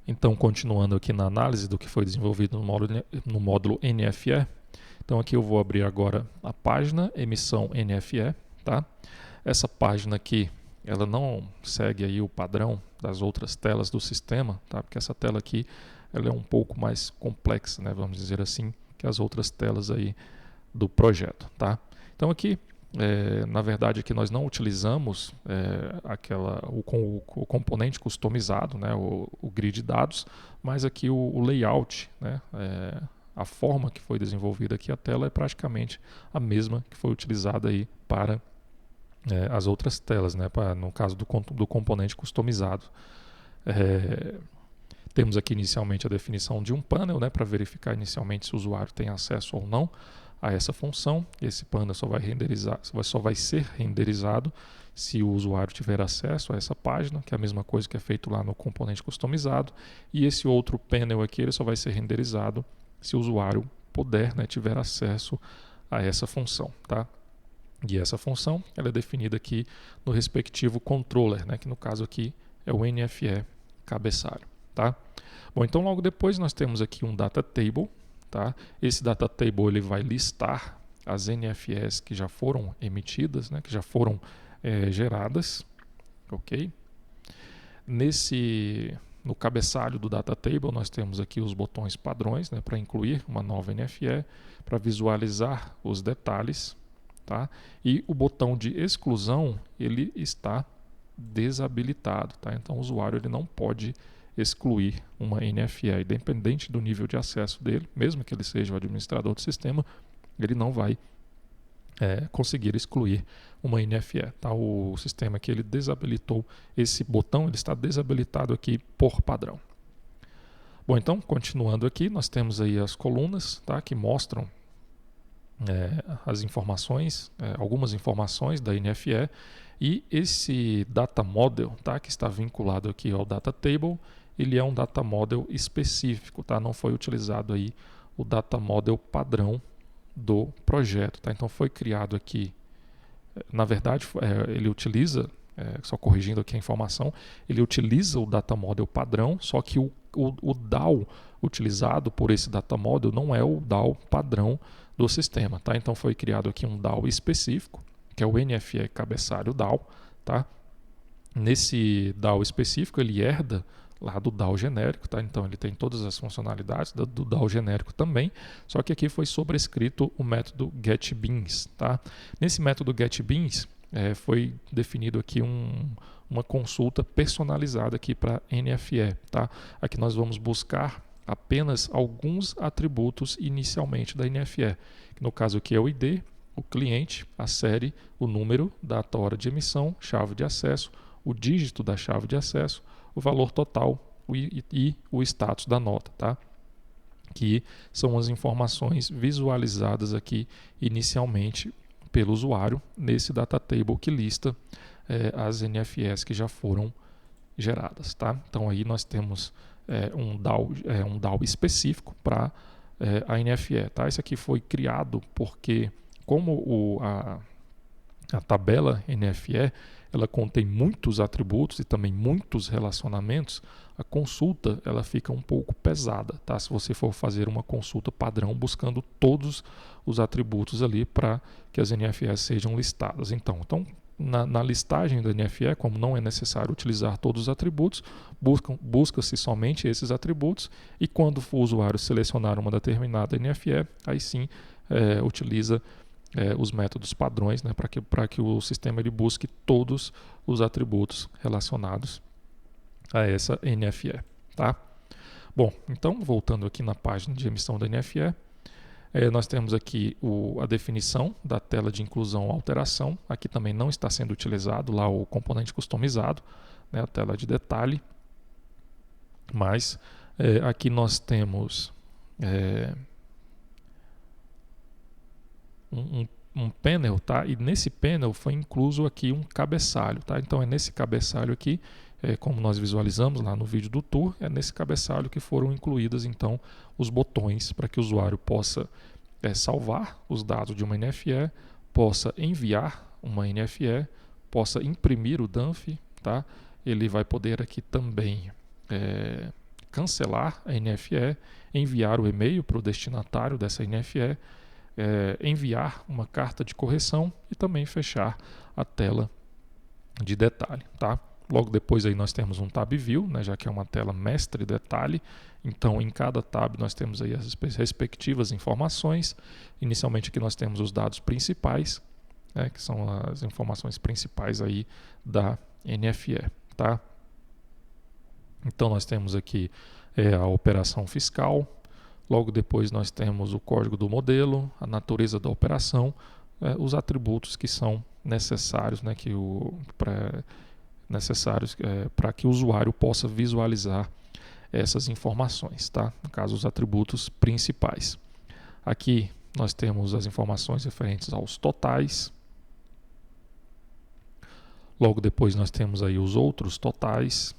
Então, continuando aqui na análise do que foi desenvolvido no módulo NFE, então aqui eu vou abrir agora a página emissão NFE, tá? Essa página aqui, ela não segue aí o padrão das outras telas do sistema, tá? Porque essa tela aqui, ela é um pouco mais complexa, né? Vamos dizer assim, que as outras telas aí do projeto, tá? Então aqui, na verdade, aqui nós não utilizamos o componente customizado, né? O grid de dados, mas aqui o layout, né? A forma que foi desenvolvida aqui a tela é praticamente a mesma que foi utilizada aí para as outras telas, né? No caso do componente customizado. Temos aqui inicialmente a definição de um panel, né, para verificar inicialmente se o usuário tem acesso ou não a essa função. Esse panel só vai ser renderizado se o usuário tiver acesso a essa página, que é a mesma coisa que é feito lá no componente customizado. E esse outro panel aqui ele só vai ser renderizado se o usuário puder, né, tiver acesso a essa função, tá? E essa função ela é definida aqui no respectivo controller, né, que no caso aqui é o NFE cabeçalho. Tá? Bom, então logo depois nós temos aqui um data table. Tá? Esse data table ele vai listar as NFEs que já foram emitidas, né, que já foram geradas. Ok? No cabeçalho do data table nós temos aqui os botões padrões, né, para incluir uma nova NFE, para visualizar os detalhes. Tá? E o botão de exclusão ele está desabilitado. Tá? Então o usuário ele não pode excluir uma NFE, independente do nível de acesso dele, mesmo que ele seja o administrador do sistema, ele não vai conseguir excluir uma NFE. Tá? O sistema aqui ele desabilitou esse botão, ele está desabilitado aqui por padrão. Bom, então, continuando aqui, nós temos aí as colunas, tá, que mostram as informações, algumas informações da NFE, e esse data model, tá, que está vinculado aqui ao data table, ele é um data model específico, tá? Não foi utilizado aí o data model padrão do projeto, tá? Então foi criado aqui, na verdade, ele utiliza, só corrigindo aqui a informação, ele utiliza o data model padrão, só que o DAO utilizado por esse data model não é o DAO padrão do sistema, tá? Então foi criado aqui um DAO específico, que é o NFE cabeçalho DAO, tá? Nesse DAO específico ele herda lá do DAO genérico, tá? Então ele tem todas as funcionalidades do DAO genérico também, só que aqui foi sobrescrito o método getBeans, tá? Nesse método getBeans foi definido aqui uma consulta personalizada aqui para NFE, tá? Aqui nós vamos buscar apenas alguns atributos inicialmente da NFE, que no caso aqui é o ID, o cliente, a série, o número, data, hora de emissão, chave de acesso, o dígito da chave de acesso, o valor total e o status da nota, tá? Que são as informações visualizadas aqui inicialmente pelo usuário nesse data table que lista as NFEs que já foram geradas, tá? Então aí nós temos um DAO específico para a NFE, tá? Esse aqui foi criado porque como a tabela NFE ela contém muitos atributos e também muitos relacionamentos, a consulta ela fica um pouco pesada, tá? Se você for fazer uma consulta padrão buscando todos os atributos ali para que as NFEs sejam listadas. Então na listagem da NFE, como não é necessário utilizar todos os atributos, busca-se somente esses atributos e quando o usuário selecionar uma determinada NFE, aí sim utiliza os métodos padrões, né, para que o sistema ele busque todos os atributos relacionados a essa NFE. Tá? Bom, então voltando aqui na página de emissão da NFE, nós temos aqui a definição da tela de inclusão ou alteração. Aqui também não está sendo utilizado lá o componente customizado, né, a tela de detalhe, mas aqui nós temos um panel, tá? E nesse panel foi incluso aqui um cabeçalho, tá? Então é nesse cabeçalho aqui, como nós visualizamos lá no vídeo do tour, é nesse cabeçalho que foram incluídas então os botões para que o usuário possa salvar os dados de uma NFE, possa enviar uma NFE, possa imprimir o DANF, tá? Ele vai poder aqui também cancelar a NFE, enviar o e-mail para o destinatário dessa NFE, enviar uma carta de correção e também fechar a tela de detalhe, tá? Logo depois aí nós temos um tab view, né, já que é uma tela mestre detalhe. Então em cada tab nós temos aí as respectivas informações. Inicialmente aqui nós temos os dados principais, né, que são as informações principais aí da NFE, tá? Então nós temos aqui a operação fiscal. Logo depois nós temos o código do modelo, a natureza da operação, os atributos que são necessários, né, para que o usuário possa visualizar essas informações, tá? No caso, os atributos principais. Aqui nós temos as informações referentes aos totais. Logo depois nós temos aí os outros totais.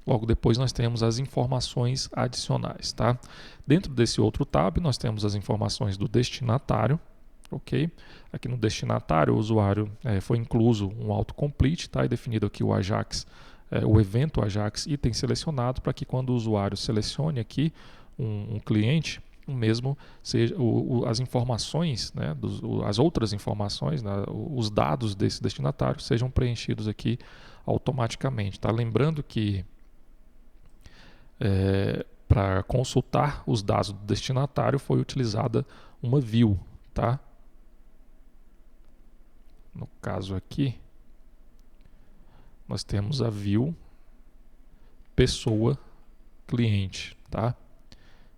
Logo depois nós temos as informações adicionais, tá? Dentro desse outro tab nós temos as informações do destinatário, ok? Aqui no destinatário o usuário foi incluso um autocomplete, tá? E definido aqui o Ajax, o evento Ajax item selecionado, para que quando o usuário selecione aqui um cliente, o mesmo seja as informações, né, as outras informações, né, os dados desse destinatário sejam preenchidos aqui automaticamente, tá? Lembrando que para consultar os dados do destinatário foi utilizada uma view, tá? No caso aqui, nós temos a view pessoa cliente, tá?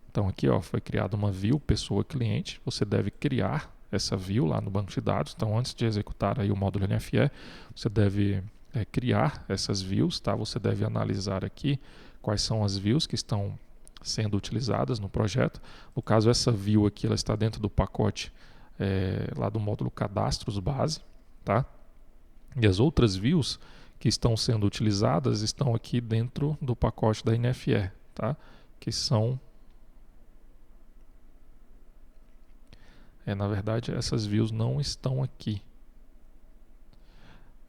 Então aqui foi criada uma view pessoa cliente. Você deve criar essa view lá no banco de dados. Então antes de executar aí o módulo NFE, você deve criar essas views, tá? Você deve analisar aqui quais são as views que estão sendo utilizadas no projeto. No caso, essa view aqui ela está dentro do pacote lá do módulo cadastros base, tá? E as outras views que estão sendo utilizadas estão aqui dentro do pacote da NFE, tá? Que são na verdade essas views não estão aqui.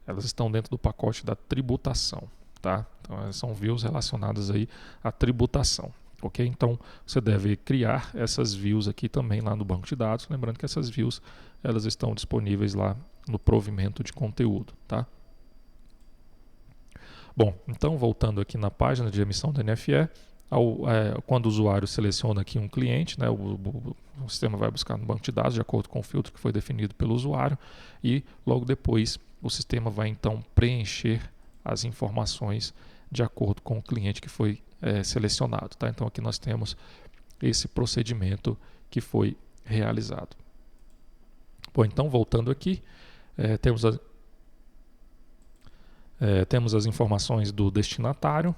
Elas estão dentro do pacote da tributação, tá? Então elas são views relacionadas aí à tributação, ok? Então você deve criar essas views aqui também lá no banco de dados, lembrando que essas views elas estão disponíveis lá no provimento de conteúdo, tá? Bom, então voltando aqui na página de emissão da NFE, quando o usuário seleciona aqui um cliente, né, o sistema vai buscar no banco de dados de acordo com o filtro que foi definido pelo usuário e logo depois o sistema vai então preencher as informações de acordo com o cliente que foi selecionado, tá? Então aqui nós temos esse procedimento que foi realizado. Bom, então voltando aqui, temos as informações do destinatário.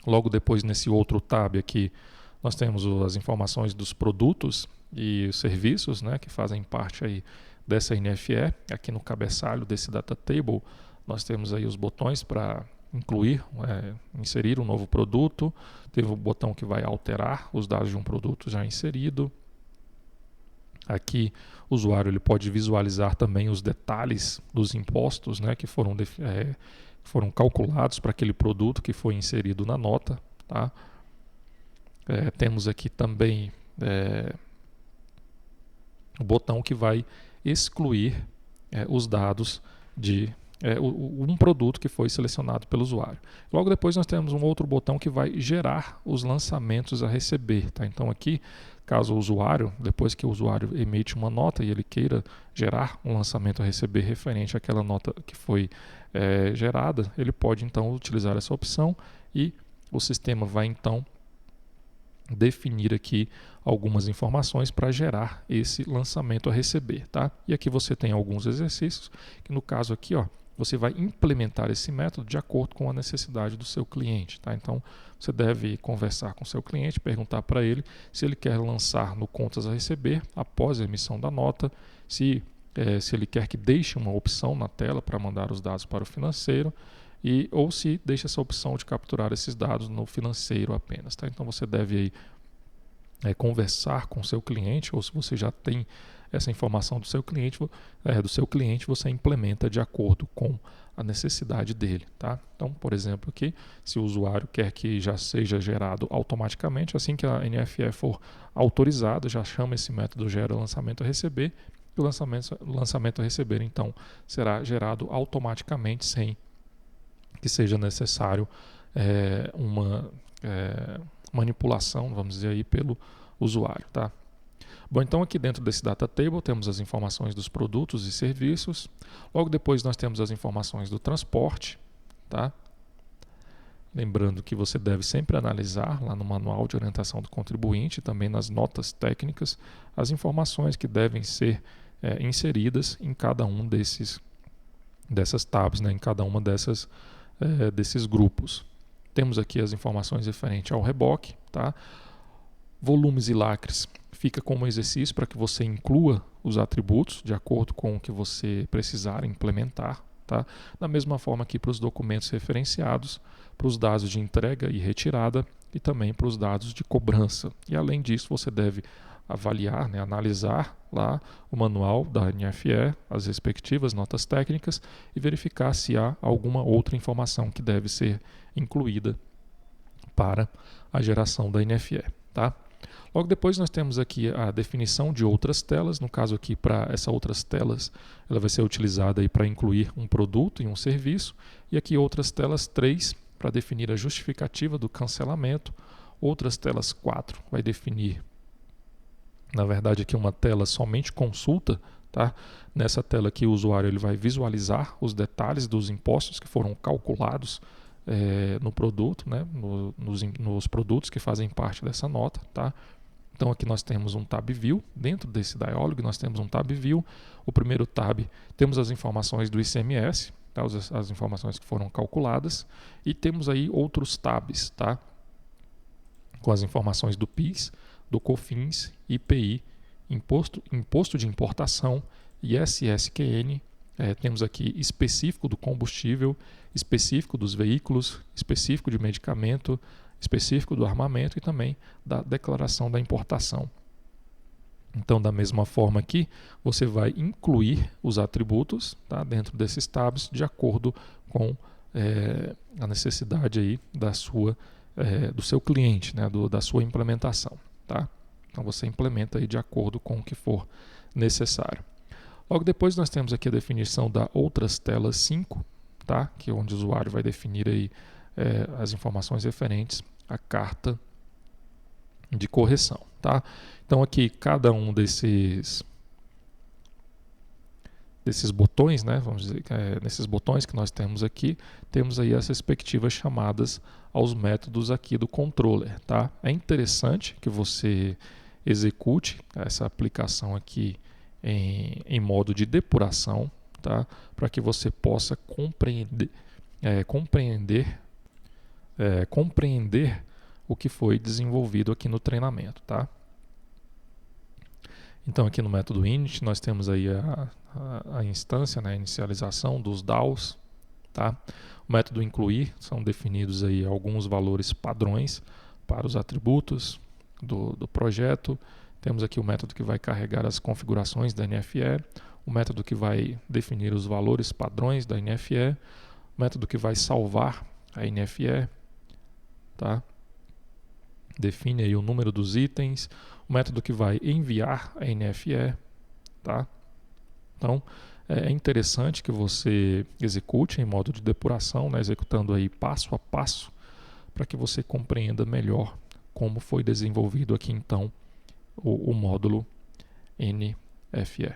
Logo depois, nesse outro tab aqui, nós temos as informações dos produtos e serviços, né, que fazem parte aí dessa NFE. Aqui no cabeçalho desse data table, nós temos aí os botões para incluir, inserir um novo produto. Teve o botão que vai alterar os dados de um produto já inserido. Aqui o usuário ele pode visualizar também os detalhes dos impostos, né, que foram calculados para aquele produto que foi inserido na nota, tá? Temos aqui também o botão que vai excluir os dados de um produto que foi selecionado pelo usuário. Logo depois nós temos um outro botão que vai gerar os lançamentos a receber, tá? Então aqui, caso o usuário, depois que o usuário emite uma nota e ele queira gerar um lançamento a receber referente àquela nota que foi gerada, ele pode então utilizar essa opção e o sistema vai então definir aqui algumas informações para gerar esse lançamento a receber, tá? E aqui você tem alguns exercícios que no caso aqui, você vai implementar esse método de acordo com a necessidade do seu cliente, tá? Então você deve conversar com o seu cliente, perguntar para ele se ele quer lançar no contas a receber após a emissão da nota, se ele quer que deixe uma opção na tela para mandar os dados para o financeiro ou se deixa essa opção de capturar esses dados no financeiro apenas, tá? Então você deve aí, conversar com o seu cliente, ou se você já tem essa informação do seu cliente, você implementa de acordo com a necessidade dele, tá? Então, por exemplo, aqui, se o usuário quer que já seja gerado automaticamente, assim que a NFE for autorizada, já chama esse método gera lançamento a receber, e o lançamento a receber, então, será gerado automaticamente sem que seja necessário uma manipulação, vamos dizer aí, pelo usuário, tá? Bom, então aqui dentro desse data table temos as informações dos produtos e serviços. Logo depois nós temos as informações do transporte, tá? Lembrando que você deve sempre analisar lá no manual de orientação do contribuinte, também nas notas técnicas, as informações que devem ser inseridas em cada um dessas tabs, né? Em cada uma desses grupos. Temos aqui as informações referentes ao reboque, tá? Volumes e lacres fica como exercício para que você inclua os atributos de acordo com o que você precisar implementar, tá? Da mesma forma aqui para os documentos referenciados, para os dados de entrega e retirada e também para os dados de cobrança. E além disso, você deve avaliar, né, analisar lá o manual da NFE, as respectivas notas técnicas e verificar se há alguma outra informação que deve ser incluída para a geração da NFE, tá? Logo depois nós temos aqui a definição de outras telas, no caso aqui para essas outras telas ela vai ser utilizada para incluir um produto e um serviço, e aqui outras telas 3 para definir a justificativa do cancelamento, outras telas 4 vai definir, na verdade aqui uma tela somente consulta, tá? Nessa tela aqui o usuário ele vai visualizar os detalhes dos impostos que foram calculados no produto, né? nos produtos que fazem parte dessa nota, tá? Então aqui nós temos um tab view, dentro desse dialog nós temos um tab view, o primeiro tab temos as informações do ICMS, tá? as informações que foram calculadas, e temos aí outros tabs, tá? Com as informações do PIS, do COFINS, IPI, imposto de importação, ISSQN, temos aqui específico do combustível, específico dos veículos, específico de medicamento, específico do armamento e também da declaração da importação. Então, da mesma forma aqui, você vai incluir os atributos, tá, dentro desses tabs de acordo com a necessidade aí do seu cliente, né, da sua implementação. Tá? Então, você implementa aí de acordo com o que for necessário. Logo depois nós temos aqui a definição da outras telas 5, tá? Que é onde o usuário vai definir aí, as informações referentes à carta de correção. Tá? Então aqui cada um desses botões, né? Vamos dizer, nesses botões que nós temos aqui, temos aí as respectivas chamadas aos métodos aqui do controller. Tá? É interessante que você execute essa aplicação aqui em modo de depuração, tá? Para que você possa compreender o que foi desenvolvido aqui no treinamento. Tá? Então aqui no método init nós temos aí a instância, né, a inicialização dos DAOs. Tá? O método incluir, são definidos aí alguns valores padrões para os atributos do projeto. Temos aqui o método que vai carregar as configurações da NFE, o método que vai definir os valores padrões da NFE, o método que vai salvar a NFE, tá? Define aí o número dos itens, o método que vai enviar a NFE, tá? Então, é interessante que você execute em modo de depuração, né, executando aí passo a passo, para que você compreenda melhor como foi desenvolvido aqui então o módulo NFE.